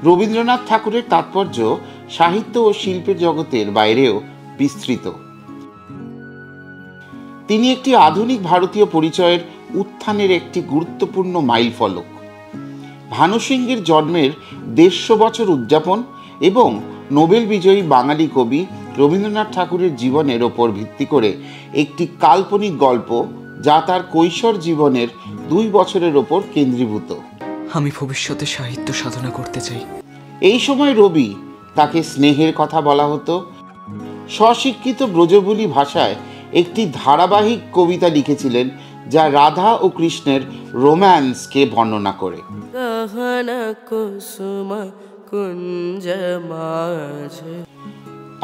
রবীন্দ্রনাথ ঠাকুরের তাৎপর্য সাহিত্য ও শিল্পের জগতের বাইরেও বিস্তৃত। তিনি একটি আধুনিক ভারতীয় পরিচয়ের উত্থানের একটি গুরুত্বপূর্ণ মাইলফলক। ভানু সিংহের জন্মের 150 বছর উদযাপন এবং নোবেল বিজয়ী বাঙালি কবি রবীন্দ্রনাথ ঠাকুরের জীবনের ওপর ভিত্তি করে একটি কাল্পনিক গল্প, যা তার কৈশোর জীবনের 2 বছরের ওপর কেন্দ্রীভূত। আমি ভবিষ্যতে সাহিত্য সাধনা করতে চাই। এই সময় রবি তাকে স্নেহের কথা বলা হতো। স্বশিক্ষিত ব্রজবুলি ভাষায় একটি ধারাবাহিক কবিতা লিখেছিলেন, যা রাধা ও কৃষ্ণের রোম্যান্সকে বর্ণনা করে।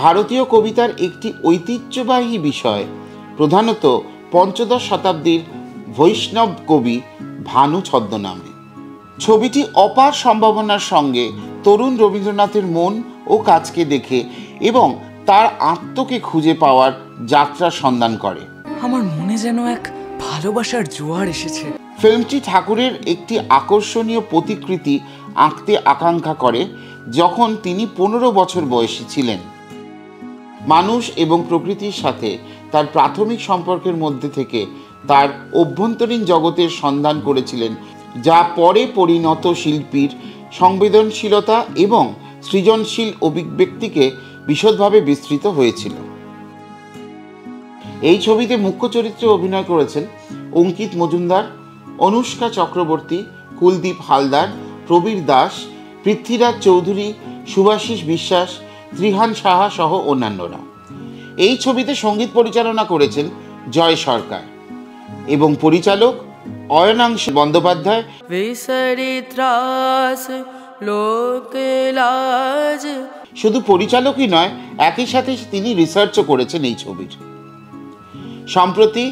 ভারতীয় কবিতার একটি ঐতিহ্যবাহী বিষয়, প্রধানত 15 শতাব্দীর বৈষ্ণব কবি ভানু ছদ্মনামে। ছবিটি অপার সম্ভাবনার সঙ্গে তরুণ রবীন্দ্রনাথের মন ও কাজকে দেখে এবং তার আত্মকে খুঁজে পাওয়ার যাত্রার সন্ধান করে। আমার মনে যেন এক ভালোবাসার জোয়ার এসেছে। ফিল্মটি ঠাকুরের একটি আকর্ষণীয় প্রতিকৃতি আঁকতে আকাঙ্ক্ষা করে যখন তিনি 15 বছর বয়সী ছিলেন। মানুষ এবং প্রকৃতির সাথে তার প্রাথমিক সম্পর্কের মধ্যে থেকে তার অভ্যন্তরীণ জগতের সন্ধান করেছিলেন, যা পরে পরিণত শিল্পীর সংবেদনশীলতা এবং সৃজনশীল অভিব্যক্তিকে বিশদভাবে বিস্তৃত হয়েছিল। এই ছবিতে মুখ্য চরিত্রে অভিনয় করেছেন অঙ্কিত মজুমদার, অনুষ্কা চক্রবর্তী, কুলদীপ হালদার, প্রবীর দাস, পৃথ্বীরাজ চৌধুরী, সুভাষিস বিশ্বাস, ত্রিহান সাহা সহ অন্যান্যরা। এই ছবিতে সঙ্গীত পরিচালনা করেছেন জয় সরকার এবং পরিচালক অয়নাংশ বন্দ্যোপাধ্যায়। শুধু পরিচালকই নয়, একই সাথে তিনি রিসার্চও করেছেন এই ছবির। সম্প্রতি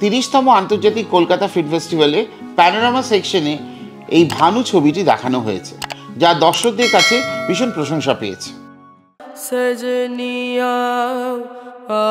30তম আন্তর্জাতিক কলকাতা ফিল্ম ফেস্টিভ্যালে প্যানোরামা সেকশনে এই ভানু ছবিটি দেখানো হয়েছে, যা দর্শকদের কাছে ভীষণ প্রশংসা পেয়েছে। সজনিয়া আ